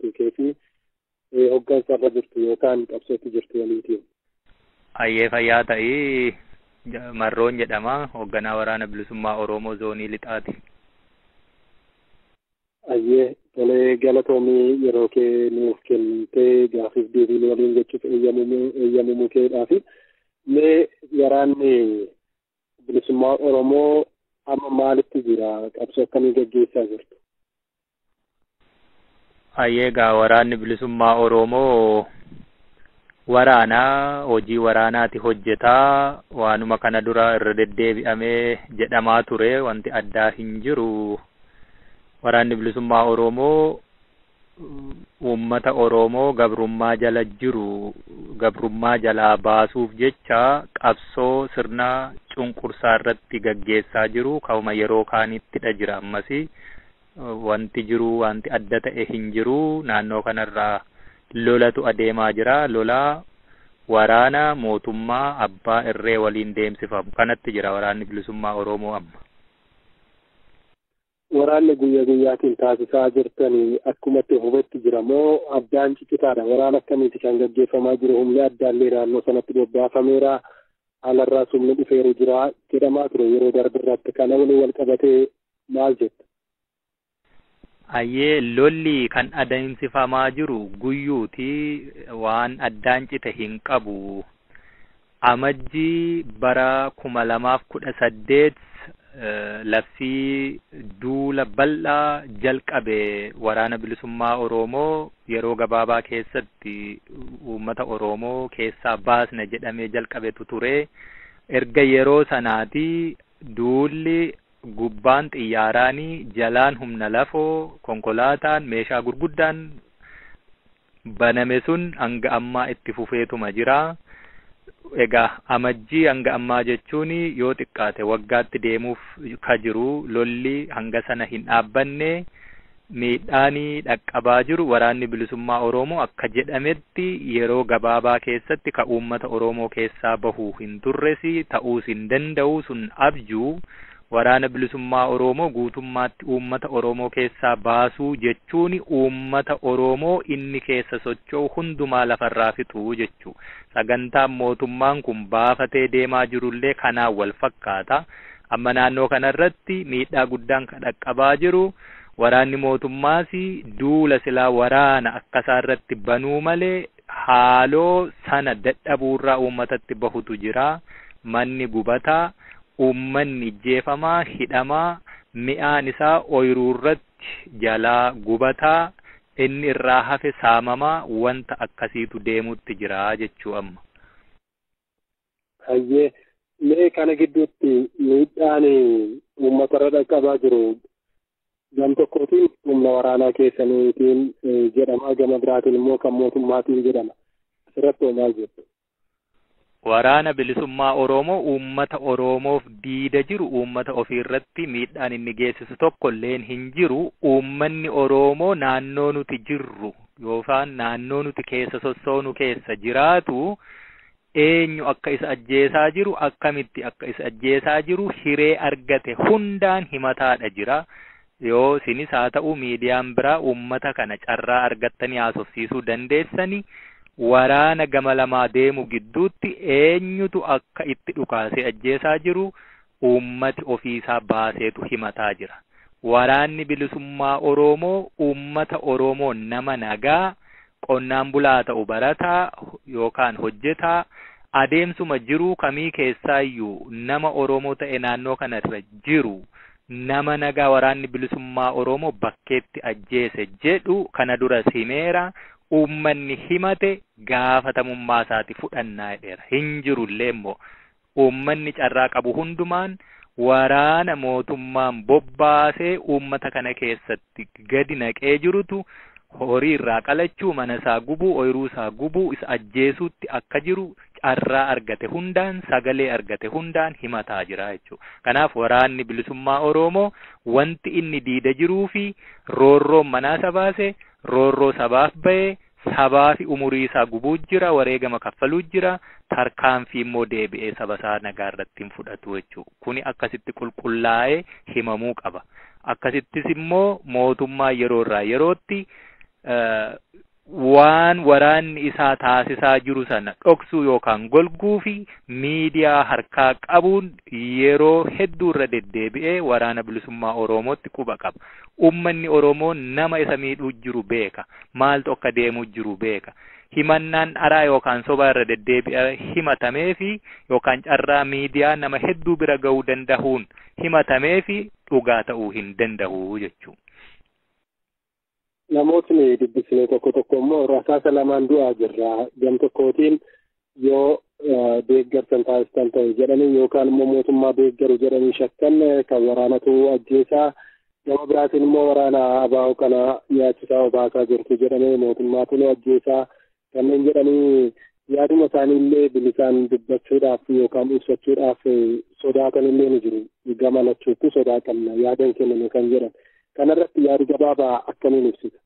jirtu keefi hooggansa irra jirtu yookaan qabsootti jirtu waliitiin. Ayyee fayyaa ta'ii Marroon jedhama hoogganaa waraana bilisummaa Oromoo zoonii lixaati. Ayyee tolee galatoomii yeroo kee nuuf kennitee gaafiif deebii waliin jechuuf eeyyamamuu keedhaafi mee waraanni bilisummaa Oromoo amma maalitti jira qabsoo akkamii gaggeessaa jirtu? Ayyee waraanni bilisummaa Oromoo waraanaa hojii waraanaati hojjetaa waanuma kana dura irra deddeebi'amee jedhamaa ture wanti addaa hin jiru. Waraanni bilisummaa Oromoo uummata Oromoo gabrummaa jala jiru gabrummaa jalaa baasuuf jecha qabsoo sirna cunqursaa irratti gaggeessaa jiru kauma yeroo kaanittidha jira ammasi wanti jiru wanti adda ta'e hin jiru naannoo kanarraa lolatu adeemaa jira lolaa waraana mootummaa abbaa irree waliin deemsifamu kanatti jira waraanni bilisummaa Oromoo amma. Waraanni guyyaa guyyaatiin taasisaa jirtanii akkumatti hubatti jira moo addaan cicitaadha waraana akkamiiti kan gaggeeffamaa jiru humni addaallee naannoo sanatti bobbaafameera alarraa humni dhufeeru jira jedhamaa ture yeroo darbirratti kana waliin wal qabatee maal jetta? Ayyee lolli kan adeemsifamaa jiru guyyuuti waan addaan cite hin qabu. Amajjii bara 2018 labsii duula bal'aa jalqabe waraana bilisummaa Oromoo yeroo gabaabaa keessatti uummata Oromoo keessaa baasna jedhamee jalqabetu ture. Erga yeroo sanaati duulli gubbaan xiyyaaraanii jalaan humna lafoo konkolaataan meeshaa gurguddaan baname sun hanga ammaa itti fufeetuma jira. Egaa amajjii hanga ammaa jechuun yoo xiqqaate waggaatti deemuuf ka jiru lolli hanga sana hin dhaabbanne miidhaanii dhaqqabaa jiru waraanni bilisummaa Oromoo akka jedhametti yeroo gabaabaa keessatti ka uummata Oromoo keessaa bahuu hin turresi ta'uus hin danda'u sun abjuu waraana bilisummaa Oromoo guutummaatti uummata Oromoo keessaa baasuu jechuun uummata Oromoo inni keessa socho'u hundumaa lafarraa fixuu jechuu. Sagantaan mootummaan kun baafatee deemaa jirullee kanaan wal fakkaata. Amma naannoo kanarratti miidhaa guddaan kan dhaqqabaa jiru waraanni mootummaas duula silaa waraana akkasaarratti banuu malee haaloo sana dadhabuurraa uummatatti bahutu jira. Manni gubataa uummanni ijjeefamaa hidhamaa mi'aan isaa ooyiruurratti jalaa gubataa inni irraa hafe saamamaa wanta akkasiitu deemutti jira jechuu amma. Hayyee mee kana gidduutti miidhaan uummata irra dhaqqabaa jiru gam tokkootiin humna waraanaa keessaniitiin jedhama gama biraatiin immoo kan mootummaatiin jedhama. Asirratti maal jettu? Waraana bilisummaa Oromoo uummata Oromoof diida jiru uummata ofiirratti miidhaan inni geessisu tokkollee hin jiru. Uummanni Oromoo naannoo nuti jirru yookaan naannoo nuti keessa sossoonu keessa jiraatu eenyu akka isa ajjeesaa jiru akkamitti akka isa ajjeesaa jiru hiree argate hundaan himataadha jira. Yoo sinis haa ta'u miidiyaan biraa uummata kana carraa argattanii haasofsiisuu dandeessani. Waraana gama lamaa deemu gidduutti eenyutu akka itti dhukaasee ajjeesaa jiru uummati ofiisaa baaseetu himataa jira. Waraanni bilisummaa Oromoo uummata Oromoo nama nagaa qonnaan bulaa ta'u barataa yookaan hojjetaa adeemsuma jiruu kamii keessaayyuu nama Oromoo ta'e naannoo kanarra jiru nama nagaa waraanni bilisummaa Oromoo bakkeetti ajjeese jedhu kana dura himeera. Uummanni himate gaafatamummaa isaati fudhannaa jedheera. Hin jirullee immoo uummanni carraa qabu hundumaan waraana mootummaan bobbaasee uummata kana keessatti gadi naqee jirutu horii irraa qalachuu mana isaa gubuu ooyiruu isaa gubuu isa ajjeesuutti akka jiru carraa argate hundaan sagalee argate hundaan himataa jira jechuudha. Kanaaf waraanni bilisummaa Oromoo wanti inni diida jiruu fi roorroon manaa isa baase roorroo sabaaf ba'ee sabaa fi umurii isaa gubuu jira wareegama kaffaluu jira tarkaanfii immoo deebi'ee saba isaa nagaa irratti hin fudhatu jechuudha. Kuni akkasitti qulqullaa'ee himamuu qaba. Akkasittis immoo mootummaa yeroo irraa yerootti waan waraanni isaa taasisaa jiru sana dhoksuu yookaan golguu fi miidiyaa harkaa qabuun yeroo hedduu irra deddeebi'ee waraana bilisummaa Oromootti quba qaba. Uummanni Oromoo nama isa miidhuu jiru beeka. Maaltu akka deemuu jiru beeka. Himannaan dharaa yookaan sobaa irra deddeebi'ee himatamee fi yookaan carraa miidiyaa nama hedduu bira ga'uu danda'uun himatamee fi dhugaa ta'uu hin danda'u jechuudha. Namootni dubbisnee tokko tokko immoo rasaasa lamaan du'aa jirra. Gam tokkootiin yoo deeggarsan taasisan ta'e jedhanii yookaan immoo mootummaa deeggaru jedhanii shakkan kan waraanatu ajjeesaa. Gama biraatiin immoo waraana ABO kana nyaachisaa obaasaa jirtu jedhamee mootummaatu nu ajjeesaa. Kanneen jedhanii yaaduma isaaniillee bilisaan dubbachuudhaaf yookaan ibsachuudhaaf sodaatanillee ni jiru. Gama lachuutti sodaa qabna yaadan kenname kan jedhan. Kanarratti yaadi gabaabaa akkamiin ibsita?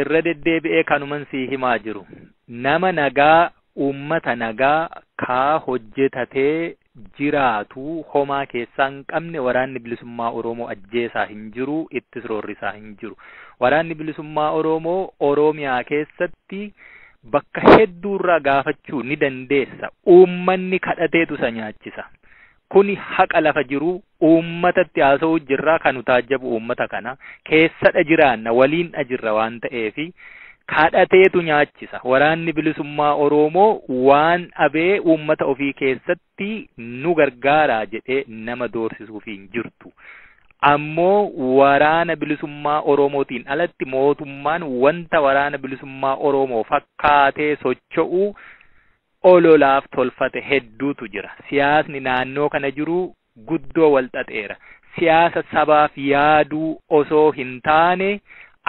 Irra deddeebi'ee kanuman sii himaa jiru. Nama nagaa, uummata nagaa kaa hojjetatee jiraatu homaa keessaa hin qabne waraanni bilisummaa Oromoo ajjeesaa hin jiru, ittis roorrisaa hin jiru. Waraanni bilisummaa Oromoo Oromiyaa keessatti bakka hedduurraa gaafachuu ni dandeessa. Uummanni kadhateetu isa nyaachisa. Kuni haqa lafa jiru uummatatti haasa'uu jirraa kan utaajjabu uummata kana keessadha jiraanna waliinidha jirra waan ta'eefi kadhateetu nyaachisa. Waraanni bilisummaa Oromoo waan abee uummata ofii keessatti nu gargaaraa jedhee nama doorsisuuf hin jirtu. Ammoo waraana bilisummaa Oromootiin alatti mootummaan wanta waraana bilisummaa Oromoo fakkaatee socho'u ololaaf tolfate hedduutu jira. Siyaasni naannoo kana jiru guddoo wal xaxeera. Siyaasa sabaaf yaaduu osoo hin taane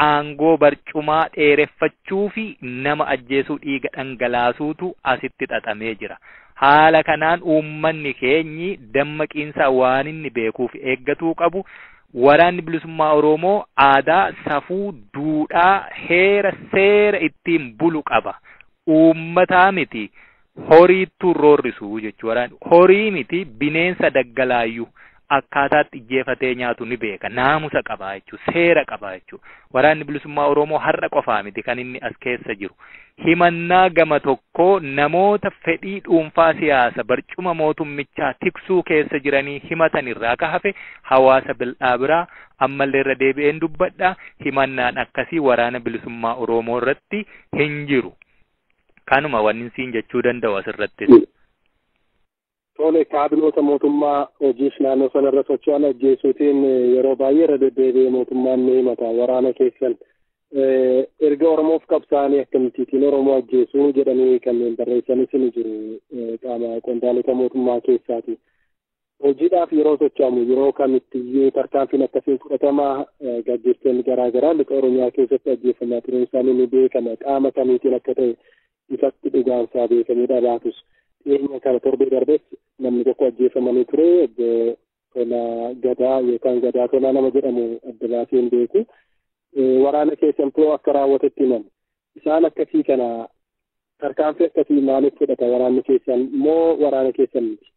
aangoo barcumaa dheereffachuu fi nama ajjeesuu dhiiga dhangalaasuutu asitti xaxamee jira. Haala kanaan uummanni keenyi dammaqiinsa waan inni beekuuf eeggatuu qabu. Waraanni bilisummaa Oromoo aadaa, safuu, duudhaa, heera, seera ittiin bulu qaba. Uummataa miti. Horiitu roorrisu jechuudha. Horii miti bineensa daggalaayyuu akkaataatti ijjeefatee nyaatu ni beeka. Naamusa qaba jechuudha. Seera qaba jechuudha. Waraanni bilisummaa Oromoo har'a qofaa miti kan inni as keessa jiru. Himannaa gama tokkoo namoota fedhii dhuunfaa siyaasa barcuma mootummichaa tiksuu keessa jiranii himatan irraa ka hafe hawaasa bal'aa biraa ammallee irra deebi'een dubbadha. Himannaan akkasii waraana bilisummaa Oromoo irratti hin jiru. Kanuma wanni siin jechuu danda'u asirratti. Tole kaabinoota mootummaa hojiif naannoo sanarra socho'an ajjeesuutiin yeroo baay'ee irra deddeebi'ee mootummaan ni himata. Waraana keessan erga Oromoof qabsaa'anii akkamittiin Oromoo ajjeesuu jedhanii kanneen barreessanis ni jiru qaama qondaalota mootummaa keessaati. Hojiidhaaf yeroo socho'amu yeroo kamittiyyuu tarkaanfiin akkasiin fudhatamaa gaggeessitoonni garaagaraa lixa Oromiyaa keessatti ajjeefamaa turuun isaanii ni beekama. Qaama kamiitiin akka ta'e ifatti dhugaansaa beekamedha baatus. Dhiyeenya kana torbee darbees namni tokko ajjeefamanii ture obbo Tolaa Gadaa yookaan Gadaa Tolaa nama jedhamu adda baasee hin beeku. Waraana keessattuu akka raawwatetti himan. Isaan akkasii kana tarkaanfii akkasii maaliif fudhata waraanni keessan moo waraana keessan miti?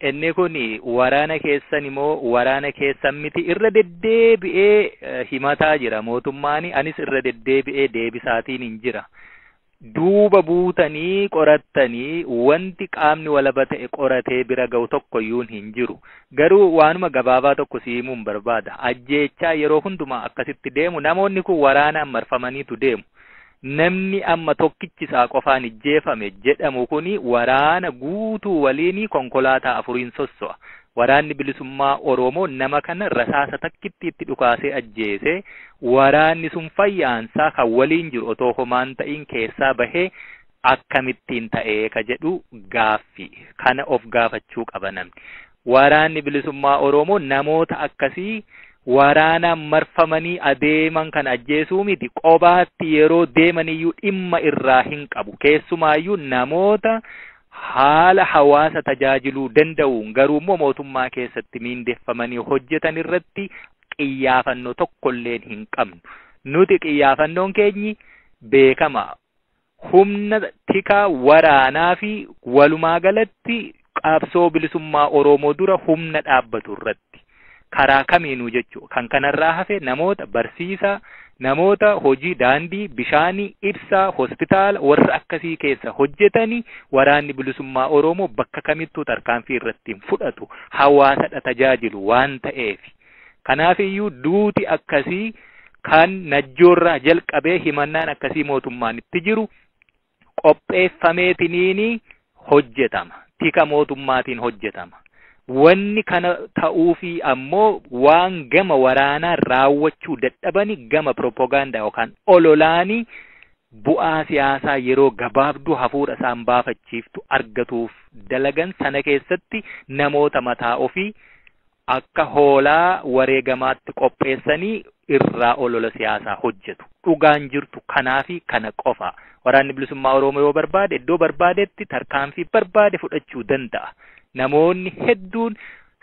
Inni kun waraana keessan immoo waraana keessan miti irra deddeebi'ee himataa jira mootummaan. Anis irra deddeebi'ee deebisaatiin hin jira. Duuba buutanii qorattanii wanti qaamni walaba ta'e qoratee bira ga'u tokkoyyuu hin jiru. Garuu waanuma gabaabaa tokko siimuun barbaada. Ajjeechaa yeroo hundumaa akkasitti deemu namoonni kun waraanaan marfamaniitu deemu. Namni amma tokkichisaa qofaan ijjeefame jedhamu kuni waraana guutuu waliin konkolaataa 4 sosso'a. Waraanni bilisummaa Oromoo nama kana rasaasa takkitti itti dhukaasee ajjeese waraanni sun fayyaansaa kan waliin jiru otoo homaan ta'in keessaa bahee akkamittiin ta'ee ka jedhu gaaffii kana of gaafachuu qaba namni. Waraanni bilisummaa Oromoo namoota akkasii waraanaan marfamanii adeeman kan ajjeesuu miti qobaatti yeroo deemaniyyuu dhimma irraa hin qabu. Keessumaayyuu namoota haala hawaasa tajaajiluu danda'uun garuu immoo mootummaa keessatti miindeffamanii hojjetan irratti xiyyaafannoo tokkollee hin qabnu. Nuti xiyyaaffannoon keenyi beekama. Humna tikaa waraanaa fi walumaa galatti qabsoo bilisummaa Oromoo dura humna dhaabbatu irratti karaa kamiinuu jechuudha. Kan kanarraa hafe namoota barsiisaa, namoota hojii daandii, bishaanii, ibsaa, hospitaala warra akkasii keessa hojjetanii waraanni bilisummaa Oromoo bakka kamittuu tarkaanfii irratti fudhatu hawaasadha tajaajilu waan ta'eef. Kanaaf iyyuu duuti akkasii kan najjoorraa jalqabee himannaan akkasii mootummaan itti jiru qopheeffameetiniin hojjetama. Tika mootummaatiin hojjetama. Wanni kana ta'uufi ammoo waan gama waraanaa raawwachuu dadhabani gama propagaandaa yookaan ololaanii bu'aa siyaasaa yeroo gabaabduu hafuura isaan baafachiiftu argatuuf dalagan sana keessatti namoota mataa ofii akka hoolaa wareegamaatti qopheessanii irraa olola siyaasaa hojjetu. Dhugaan jirtu kanaafi kana qofa. Waraanni bilisummaa Oromoo yoo barbaade iddoo barbaadetti tarkaanfii barbaade fudhachuu danda'a. Namoonni hedduun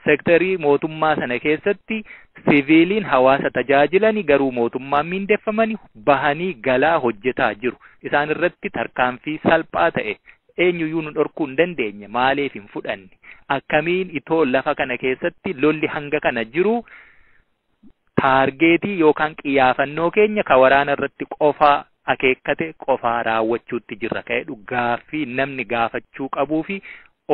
sektarii mootummaa sana keessatti siviiliin hawaasa tajaajilanii garuu mootummaan miindeffamanii bahanii galaa hojjetaa jiru. Isaan irratti tarkaanfii salphaa ta'e eenyuyyuu nu dhorkuu hin dandeenye maaliif hin fudhanne. Akkamiin itoo lafa kana keessatti lolli hanga kana jiru taargeetii yookaan qiyyaafannoo keenya ka waraana irratti qofaa akeekkate qofaa raawwachuutti jirra ka'edhu gaaffii namni gaafachuu qabuu fi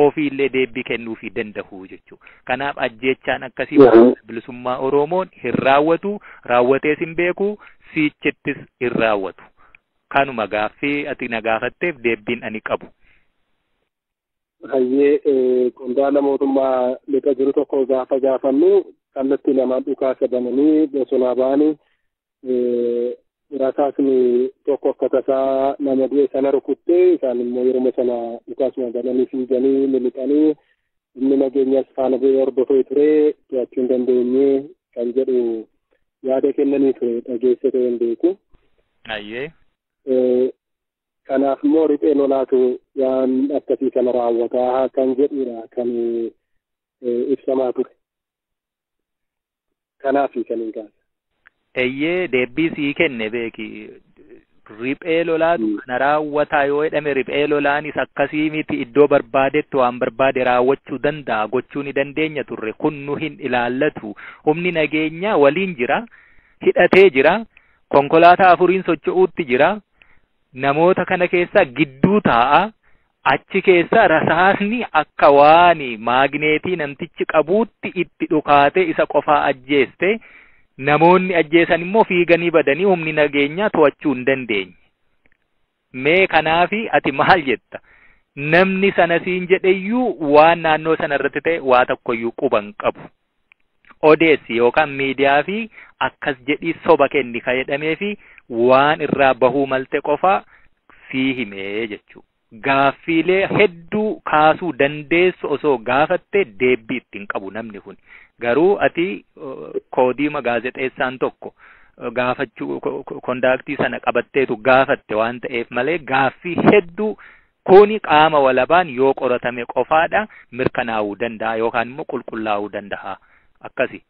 ofiillee deebii kennuufii danda'u jechuudha. Kanaaf ajjeechaan akkasii bilisummaa Oromoon hin raawwatu, raawwatees hin beeku, siichettis hin raawwatu. Kanuma gaaffii ati na gaafatteef deebiin ani qabu. Hayyee qondaala mootummaa lixa jiru tokko gaafa gaafannu kallattii lamaan dhukaasa bananii bosonaa ba'anii rasaasni tokko akka tasaa nama du'e sana rukuttee isaan immoo yeroo sana dhukaasuma bananii fiiganii milixanii inni nageenyas faana bu'ee hordofee ture to'achuu hin dandeenye kan jedhu yaada kennanii ture dhageesse ta'e hin beeku. Hayyee. Kanaaf immoo riphee lolaatu waan akkasii kana raawwataa kan jedhudha kan ibsamaa ture. Kanaafi kan hin kaase. Eeyyee deebii sii kenne beeki riphee lolaatu kana raawwataa yoo jedhame riphee lolaanis akkasii miti iddoo barbaadetti waan barbaade raawwachuu danda'a gochuu ni dandeenya turre kun nu hin ilaallatu humni nageenyaa waliin jira hidhatee jira konkolaataa afuriin socho'uutti jira namoota kana keessa gidduu taa'a achi keessa rasaasni akka waan maagneetii namtichi qabuutti itti dhukaate isa qofaa ajjeeste. Namoonni ajjeesan immoo fiiganii badanii humni nageenyaa to'achuu hin dandeenye. Mee kanaafi ati maal jetta? Namni sana siin jedheyyuu waan naannoo sana irratti ta'e waa tokkoyyuu quban qabu. Odeessi yookaan miidiyaa fi akkas jedhii soba kenni ka jedhamee fi waan irraa bahuu malte qofa sii himee jechuudha. Gaaffiilee hedduu kaasuu dandeessu osoo gaafatte deebii ittiin qabu namni kun. Garuu ati koodiima gaazexeessaan tokko gaafachuu kondaaktii sana qabatteetu gaafatte waan ta'eef malee gaaffii hedduu kuni qaama walabaan yoo qoratame qofaadha mirkanaa'uu danda'a yookaan immoo qulqullaa'uu danda'a akkasi.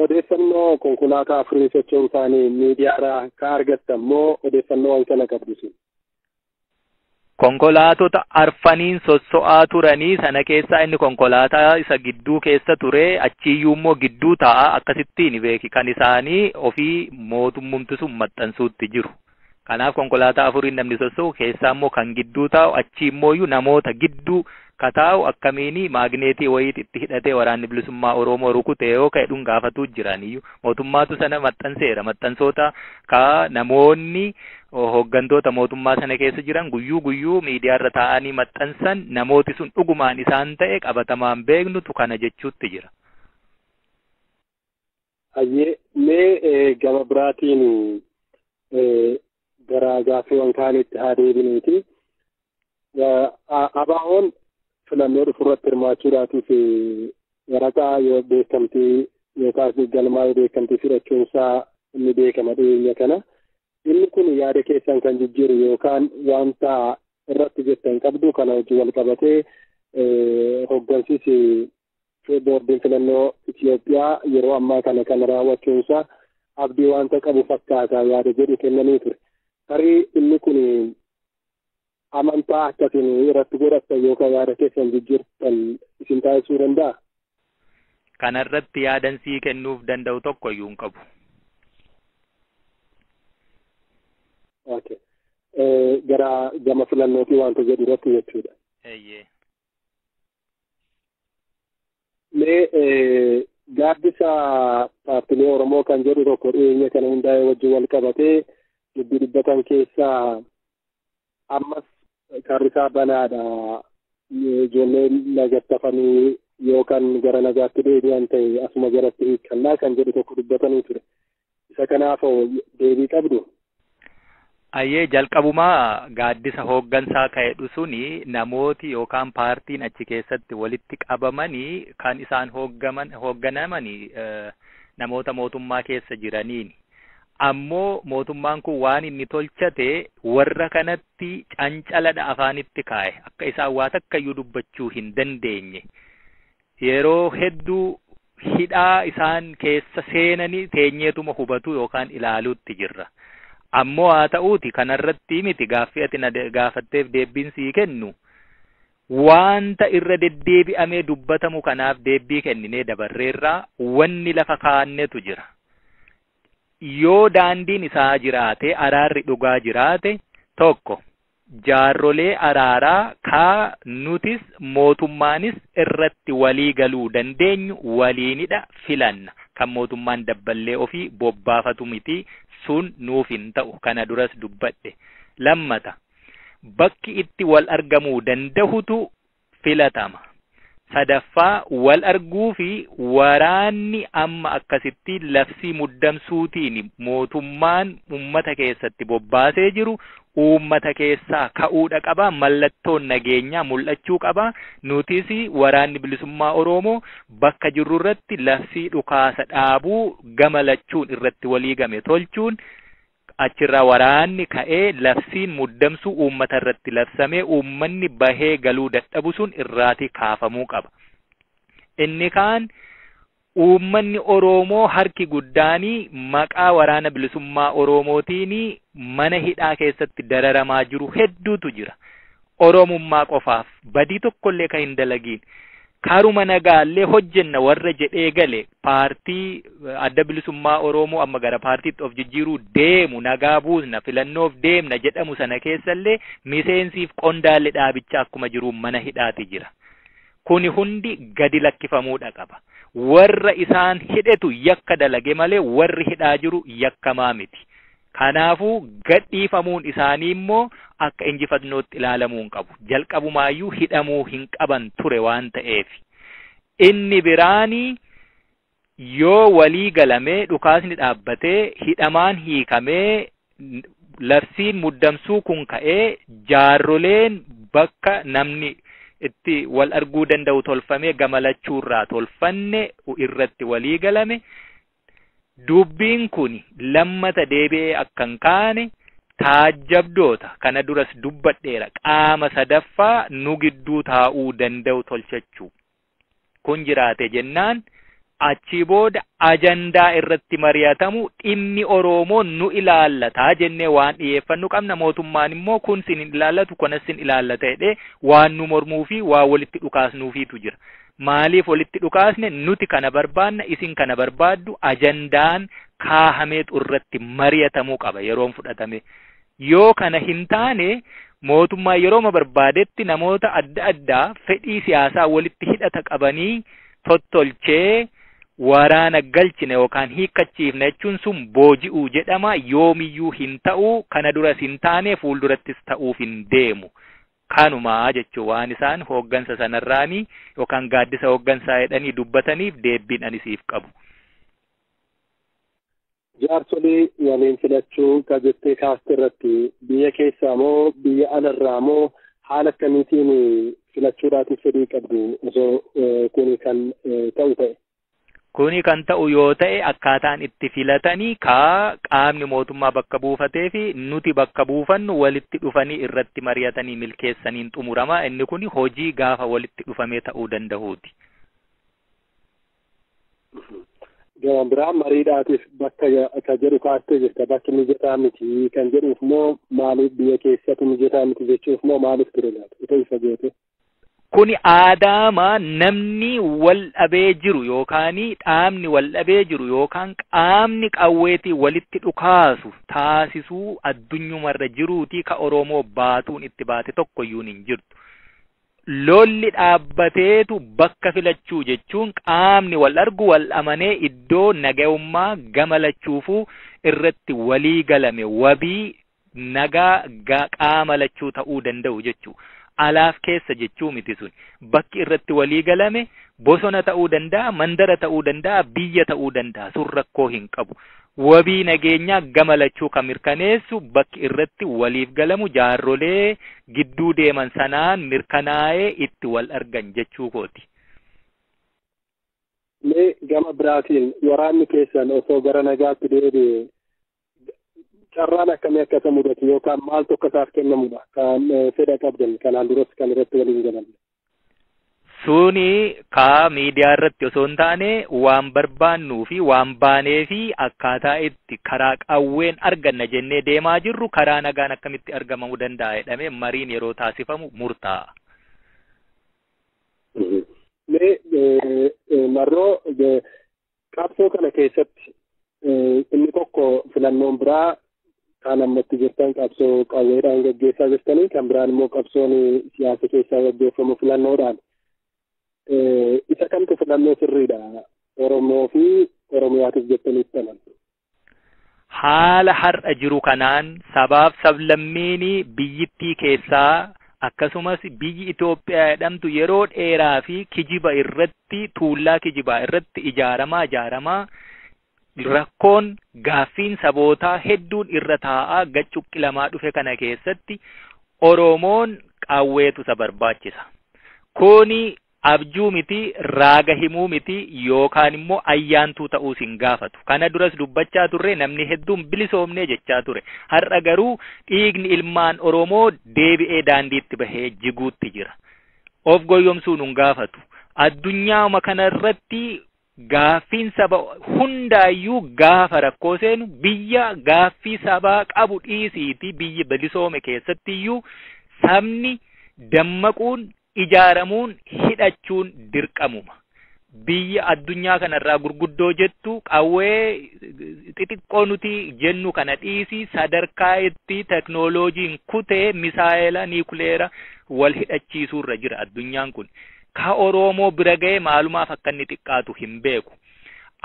Odeeffannoo konkolaataa afurii socho'uu isaanii miidiyaarraa ka argattan moo odeeffannoo waan kana qabdu? Konkolaatota arfaniin sosso'aa turanii sana keessaa inni konkolaataa isa gidduu keessa ture achiyyuu immoo gidduu taa'a akkasittiin beeki kan isaanii ofii mootummumti sun maxxansuutti jiru. Kanaaf konkolaataa afuriin namni sosso'u keessaa immoo kan gidduu taa'u achi immooyyuu namoota gidduu ka taa'u akkamiini maagneetii wayiit itti hidhatee waraanni bilisummaa Oromoo rukute yoo ka'edhuun gaafatuu jiraniyyuu mootummaatu sana maxxanseera maxxansoota ka namoonni hoggantoota mootummaa sana keessa jiran guyyuu miidiyaarra taa'anii maxxansan namooti sun dhugumaan isaan ta'e qabatamaan beeknutu kana jechuutti jira. Hayyee mee gama biraatiin gara gaaffiiwwan kaanitti haa deebinuuti. Abaa'oon filannoo dhufurratti hirmaachuudhaatiif waraqaa yoo beekamtii yookaas galmaa yoo beekamtii fudhachuunsaa inni beekama dhiyeenya kana. Inni kun yaada keessan kan jijjiiru yookaan wanta irratti jettan qabdu kana wajjin wal qabatee hoggansiisi boordiin filannoo Itoophiyaa yeroo ammaa kana kan raawwachuunsa abdii wanta qabu fakkaata yaada jedhu kennanii ture. Tarii inni kun amantaa akkasiin irratti godhattan yookaan yaada keessan jijjiirtan isin taasisuu danda'a? Kanarratti yaadan sii kennuuf danda'u tokkoyyuu hin qabu. Okay. Gara gama filannootii wanta jedhu irratti jechuudha. Mee gaaddisa paartilee Oromoo kan jedhu tokko dhiyeenya kana hundaa'ee wajjin wal qabatee dubbatan keessaa ammas karrisaa banaadha. Ijoolleen nagattafanii yookaan gara nagaatti deebi'an ta'e asuma jaratti hiikkannaa kan jedhu tokko dubbatanii ture. Isa kanaaf deebii qabdu? Ayyee jalqabumaa gaaddisa hooggansaa ka'edhu suni namooti yookaan paartiin achi keessatti walitti qabamanii kan isaan hoogganamanii namoota mootummaa keessa jiraniini. Ammoo mootummaan kun waan inni tolchate warra kanatti cancaladha afaanitti kaa'e akka isaan waa takkayyuu dubbachuu hin dandeenye. Yeroo hedduu hidhaa isaan keessa seenanii teenyeetuma hubatu yookaan ilaaluutti jirra. Ammoo haa ta'uuti kanarratti miti gaaffii ati na gaafatteef deebiin sii kennu wanta irra deddeebi'amee dubbatamu kanaaf deebii kenninee dabarreerraa wanni lafa kaa'annetu jira. Yoo daandiin isaa jiraate araarri dhugaa jiraate tokko jaarrolee araaraa kaa nutis mootummaanis irratti walii galuu dandeenyu waliinidha filanna kan mootummaan dabballee ofii bobbaafatu miti. Sun nuuf hin ta'u kana duras dubbadhe. Lammata bakki itti wal argamuu danda'utu filatama. Sadaffaa wal arguu fi waraanni amma akkasitti labsii muddamsuutiin mootummaan ummata keessatti bobbaasee jiru ummata keessaa ka'uudha qaba. Mallattoon nageenyaa mul'achuu qaba. Nutis waraanni bilisummaa Oromoo bakka jirru irratti labsii dhukaasa dhaabuu gamalachuun irratti walii game tolchuun achirraa waraanni ka'ee labsiin muddamsuu ummata irratti labsamee ummanni bahee galuu dadhabu sun irraati kaafamuu qaba. Inni kaan ummanni Oromoo harki guddaanii maqaa waraana bilisummaa Oromootiin mana hidhaa keessatti dararamaa jiru hedduutu jira. Oromummaa qofaaf badii tokkollee kan hin dalagiin karuma nagaallee hojjenna warra jedhee gale paartii adda bilisummaa Oromoo amma gara paartiitti of jijjiiruu deemu nagaa buusna filannoof deemna jedhamu sana keessallee miseensiif qondaallee dhaabichaa akkuma jiru mana hidhaati jira. Kuni hundi gadi lakkifamuudha qaba. Warra isaan hidhetu yakka dalage malee warri hidhaa jiru yakkamaa miti. Kanaafuu gadhiifamuun isaanii immoo akka injifannootti ilaalamuun qabu. Jalqabumaayyuu hidhamuu hin qaban ture waan ta'eef. Inni biraanii yoo walii galamee dhukaasni dhaabbatee hidhamaan hiikamee labsiin muddamsuu kun ka'ee jaarroleen bakka namni itti wal arguu danda'u tolfamee gamalachuurraa tolfanne irratti walii galame. Dubbiin kun lammata deebi'ee akkan kaane taajjabdoota kana duras dubbadheera qaama sadaffaa nu gidduu taa'uu danda'u tolchachuu. Kun jiraate jennaan achi booda ajandaa irratti mari'atamu dhimmi Oromoo nu ilaallataa jennee waan dhiyeeffannu qabna. Mootummaan immoo kun sin ilaallatu kunas sin ilaallata jedhee waan nu mormuu fi waa walitti dhukaasnuufiitu jira. Maaliif walitti dhukaasne nuti kana barbaanna isin kana barbaaddu ajandaan kaahameetu irratti mari'atamuu qaba yeroon fudhatame. Yoo kana hin taane mootummaa yeroo barbaadetti namoota adda addaa fedhii siyaasaa walitti hidhata qabanii tottolchee waraana galchine yookaan hiikkachiifne jechuun sun booji'uu jedhama. Yoomiyyuu hin ta'u kana duras hin taane fuuldurattis ta'uuf hin deemu. Kanumaa jechuun waan isaan hooggansa sanarraanii yookaan gaaddisa hooggansaa jedhanii dubbataniif deebiin ani siif qabu. Jaarsolii waliin filachuu ka jettee kaaste irratti biyya keessaa moo biyya alarraa moo haala akkamiitiin filachuudhaatiif fedhii qabdu osoo kuni kan ta'u ta'e? Kuni kan ta'u yoo ta'e akkaataan itti filatanii qaamni mootummaa bakka buufatee fi nuti bakka buufannu walitti dhufanii irratti mari'atanii milkeessaniin xumurama. Inni kuni hojii gaafa walitti dhufamee ta'uu danda'uuti. Gama biraan mariidhaatiif bakka akka jedhu kaastee jirta. Bakki mijataa miti kan jedhuuf moo maaliif biyya keessatti mijataa miti jechuuf moo maaliif ture laata? Ito isa goote. kuni aadaama namni wal dhabee jiru yookaan dhaabni wal dhabee jiru yookaan qaamni qawweetii walitti dhukaasu taasisuu addunyumarra jiruutii ka Oromoo baatuun itti baate tokkoyyuu hin jirtu. Lolli dhaabbateetu bakka filachuu jechuun qaamni wal argu wal amanee iddoo nagayummaa gamalachuufuu irratti walii galame wabii nagaa qaama lachuu ta'uu danda'u jechuu. Alaaf keessa jechuu miti sun bakki irratti walii galame bosona ta'uu danda'a, mandara ta'uu danda'a, biyya ta'uu danda'a, sun rakkoo hin qabu. Wabii nageenyaa gamalachuu kan mirkaneessu bakki irratti waliif galamu jaarrolee gidduu deeman sanaan mirkanaa'ee itti wal argan jechuu kooti. Mee gama biraatiin waraanni keessan osoo gara nagaatti deebi'e carraan akkamii akka isa mudatu yookaan maaltu akka isaaf kennamudha kan fedha qabdan kanaan duras kan irratti waliin galan. Suni ka miidiyaa irratti osoo hin taane waan barbaannuu fi waan baanee fi akkaataa itti karaa qawween arganna jennee deemaa jirru karaa nagaan akkamitti argamamuu danda'a jedhamee mariin yeroo taasifamu murtaa'a. Marroo qabsoo kana keessatti inni tokko filannoon biraa kan ammatti jirtan qabsoo qawweedhaan gaggeessaa jirtanii kan biraan immoo qabsoon siyaasa keessaa gaggeeffamu filannoodhaan. Isa kamtu filannoo sirriidha Oromoo fi Oromiyaatiif jettanitti amantu. Haala har'a jiru kanaan sabaaf sablammiin biyyittii keessaa akkasumas biyyi Itoophiyaa jedhamtu yeroo dheeraa fi kijiba irratti tuullaa kijibaa irratti ijaaramaa rakkoon gaaffiin sabootaa hedduun irra taa'aa gaccuqqilamaa dhufe kana keessatti Oromoon qawweetu isa barbaachisa. Kuni abjuu miti, raaga himuu miti yookaan immoo ayyaantuu ta'uus hin gaafatu. Kana duras dubbachaa turre namni hedduun bilisoomnee jechaa ture. Har'a garuu dhiigni ilmaan Oromoo deebi'ee daandiitti bahee jiguutti jira. Of goyyomsuun hin gaafatu. Addunyaa kanarratti gaaffiin saba hundaayyuu gaafa rakkoo seenu biyya gaaffii sabaa qabu dhiisiiti biyya bilisoome keessattiyyuu sabni dammaquun ijaaramuun hidhachuun dirqamuma. Biyya addunyaa kanarraa gurguddoo jettu qawwee xixiqqoo nuti jennu kana dhiisi sadarkaa itti teknooloojiin kutee misaayila niikuleera wal hidhachiisuurra jira addunyaan kun. Ka Oromoo bira ga'ee maalumaaf akka inni xiqqaatu hin beeku.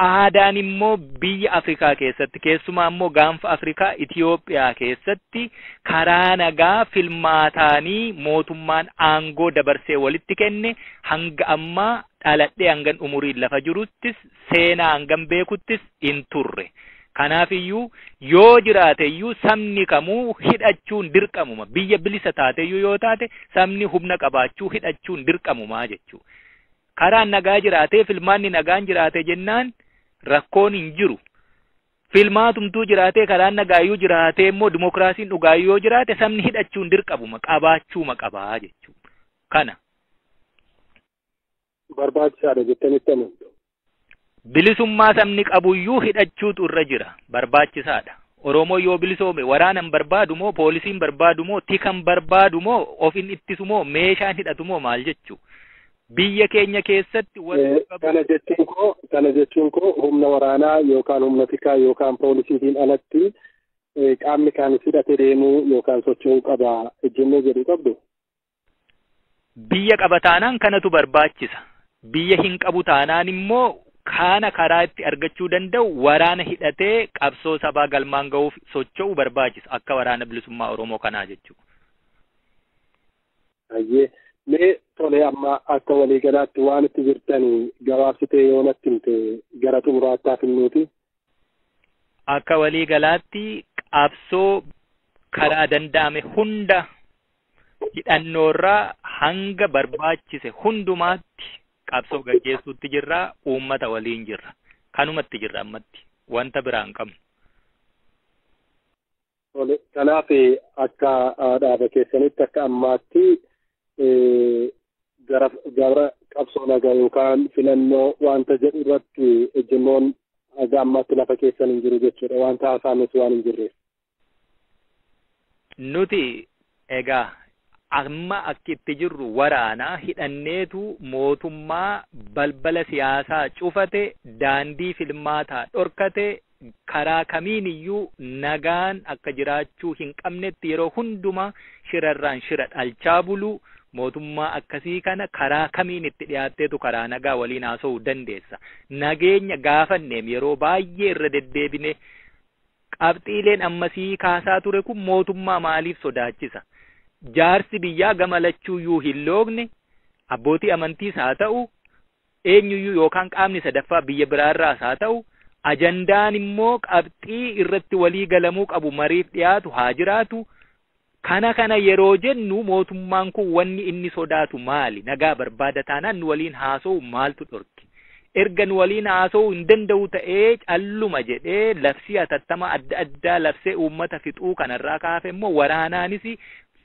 Aadaan immoo biyya Afrikaa keessatti keessumaa immoo gaanfa Afrikaa Itiyoophiyaa keessatti karaa nagaa filmaataanii mootummaan aangoo dabarsee walitti kenne hanga ammaa dhaladhee hangan umuriin lafa jiruttis seenaa hangan beekuttis hin turre. Kanaafiyyuu yoo jiraateyyuu sabni kamuu hidhachuun dirqamuma. Biyya bilisa taateyyuu yoo taate sabni humna qabaachuu hidhachuun dirqamumaa jechuu. Karaan nagaa jiraatee filmaanni nagaan jiraate jennaan rakkoon hin jiru. Filmaatumtuu jiraatee karaan nagaayyuu jiraatee immoo dimokiraasiin dhugaayyuu yoo jiraate sabni hidhachuun dirqamuma qabaachuuma qabaa jechuu. Kana. Barbaachisaadha jettanitti amantu. Bilisummaa sabni qabuyyuu hidhachuutu irra jira. Barbaachisaadha. Oromoo yoo bilisoome waraanan barbaadu moo poolisiin barbaadu moo tikan barbaadu moo ofin ittisu moo meeshaan hidhatu moo maal jechuu. Biyya keenya keessatti kana jechuun koo humna waraanaa yookaan humna tikaa yookaan poolisiitiin alatti qaamni kaan hidhatee deemuu yookaan socho'uu qaba ejjennoo jedhu qabdu. Biyya qaba taanaan kanatu barbaachisa. Biyya hin qabu taanaan immoo kana karaa itti argachuu danda'u waraana hidhatee qabsoo sabaa galmaan ga'uuf socho'uu barbaachisa akka waraana bilisummaa Oromoo kanaa jechuudha. Ayyee mee tole amma akka waliigalaatti waan itti jirtanii gabaabsitee yoo natti himte gara xumuraattaa finnuuti. Akka waliigalaatti qabsoo karaa danda'ame hunda hidhannoorraa hanga barbaachise hundumaatti qabsoo gaggeessuutti jirra, uummata waliin jirra. Kanumatti jirra ammatti. Wanta biraa hin qabnu. Tole kanaaf akka dhaaba keessanitti akka ammaatti gara qabsoo nagaa yookaan filannoo wanta jedhu irratti ejjennoon aga ammaatti lafa keessan hin jiru jechuudha. Wanta haasaames waan hin jirreef. Nuti egaa amma akka itti jirru waraanaa hidhanneetu mootummaa balbala siyaasaa cufate daandii filmaataa dhorkate karaa kamiin iyyuu nagaan akka jiraachuu hin qabnetti yeroo hundumaa shirarraan shira dhalchaa bulu mootummaa akkasii kana karaa kamiin itti dhiyaatteetu karaa nagaa waliin haasa'uu dandeessa. Nageenya gaafanneem yeroo baay'ee irra deddeebine qabxiileen ammasii kaasaa ture kun mootummaa maaliif sodaachisa? Jaarsi biyyaa gamalachuuyyuu hin loogne abbootii amantiis haa ta'u eenyuyyuu yookaan qaamni sadaffaa biyya biraarraas haa ta'u ajandaan immoo qabxii irratti walii galamuu qabu mariif dhiyaatu haa jiraatu. Kana yeroo jennu mootummaan kun wanni inni sodaatu maali? Nagaa barbaada taanaan nu waliin haasa'u maaltu dhorki? Erga nu waliin haasa'uu hin danda'u ta'ee calluma jedhee labsii hatattama adda addaa labsee uummata fixuu kanarraa kaafe immoo waraanaanis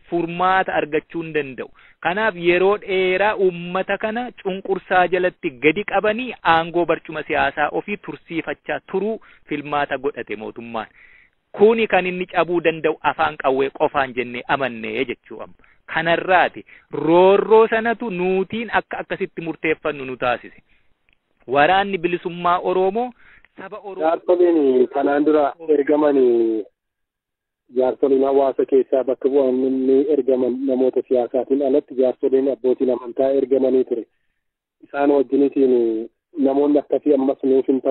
furmaata argachuu hin danda'u. Kanaaf yeroo dheeraa uummata kana cunqursaa jalatti gadi qabanii aangoo barcuma siyaasaa ofii tursiifachaa turuu filmaata godhate mootummaan. Kuni kan inni cabuu danda'u afaan qawwee qofaan jennee amannee jechuu amma. Kanarraati roorroo sanatu nuutiin akka akkasitti murteeffannu nu taasise. Waraanni bilisummaa Oromoo saba Oromoo. Jaarsoliin kanaan dura ergamanii jaarsoliin hawaasa keessaa bakka bu'an inni ergaman namoota siyaasaatiin alatti jaarsoliin abbootiin amantaa ergamanii ture. Isaan wajjinitiin namoonni akkasii ammas nuuf hin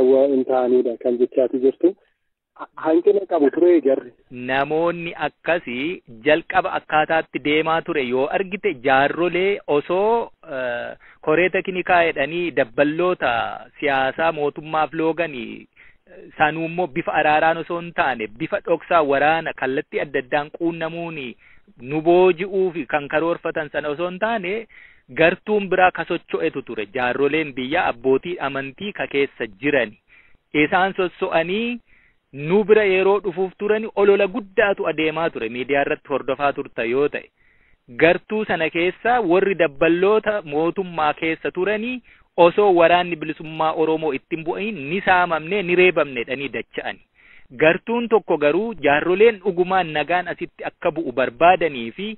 ta'anidha kan jechaati jirtu. Hanqina qabu ture jarri. Namoonni akkasii jalqaba akkaataatti deemaa ture yoo argite jaarrolee osoo koree teknikaa jedhanii dabballoota siyaasaa mootummaaf looganii sanuu immoo bifa araaraan osoo hin taane bifa dhoksaa waraana kallattii adda addaan quunnamuun nu booji'uu fi kan karoorfatan sana osoo hin taane gartuun biraa ka socho'etu ture. Jaarroleen biyya abbootii amantii ka keessa jirani isaan sosso'anii nu bira yeroo dhufuuf turani olola guddaatu adeemaa ture. Miidiyaa irratti hordofaa turta yoo ta'e gartuu sana keessa warri dabballoota mootummaa keessa turanii osoo waraanni bilisummaa Oromoo ittiin bu'in ni saamamne ni reebamne dhanii dacha'ani. Gartuun tokko garuu jaarroleen dhugumaan nagaan asitti akka bu'u barbaadanii fi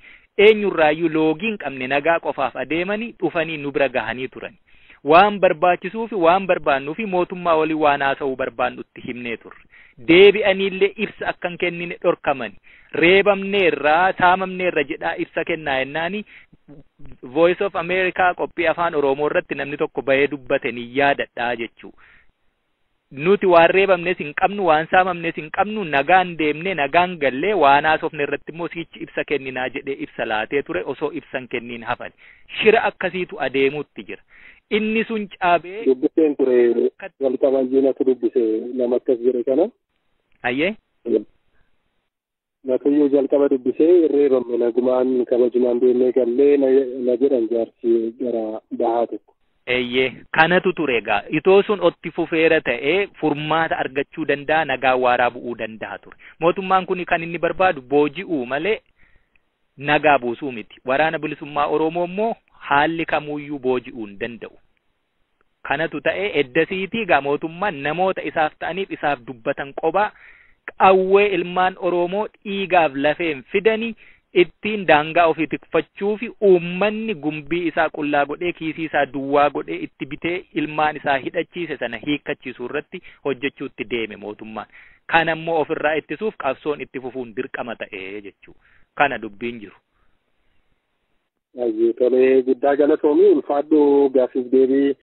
eenyurraayyuu loogii hin qabne nagaa qofaaf adeemanii dhufanii nu bira gahanii turani. Waan barbaachisuu fi waan barbaannuu fi mootummaa waliin waan haasa'uu barbaannutti himnee turre. Deebi'aniillee ibsa akkan kennine dhorkamani. Reebamneerraa saamamneerra jedhaa ibsa kennaa jennaani Voice of America qophii afaan Oromoo irratti namni tokko bahee dubbate ni yaadadhaa jechuu. Nuti waan reebamnes hin qabnu waan saamamnes hin qabnu nagaan deemne nagaan gallee waan haasofne irratti immoo siichi ibsa kenninaa jedhee ibsa laatee ture osoo ibsan kenniin hafan. Shira akkasiitu adeemuutti jira. Inni sun caabee dubbiseen ture walqaban jiinatu dubbise nama akkas jedhe kana. Ayyee. Nakayyuu jalqaba dubbisee reebamne nagumaan kabajumaan deemnee gallee na jedhan jaarsi gara bahaa tokko. Eeyyee kanatu ture egaa itoo sun otti fufeera ta'ee furmaata argachuu danda'a nagaa waaraa bu'uu danda'a ture. Mootummaan kun kan inni barbaadu booji'uu malee nagaa buusuu miti. Waraana bilisummaa Oromoo immoo haalli kamuyyuu booji'uu hin danda'u. Kanatu ta'ee eddasiitii gaa mootummaan namoota isaaf ta'aniif isaaf dubbatan qobaa qawwee ilmaan Oromoo dhiigaaf lafeen fidanii ittiin daangaa ofii tikfachuu fi uummanni gumbii isaa qullaa godhee kiisii isaa duwwaa godhee itti bitee ilmaan isaa hidhachiise sana hiikkachiisuu irratti hojjechuutti deeme mootummaan. Kana immoo ofirraa ittisuuf qabsoon itti fufuun dirqama ta'ee jechuudha. Kana dubbiin jiru. Tolee guddaa galatoomii ulfaadhu gaaffiif deebii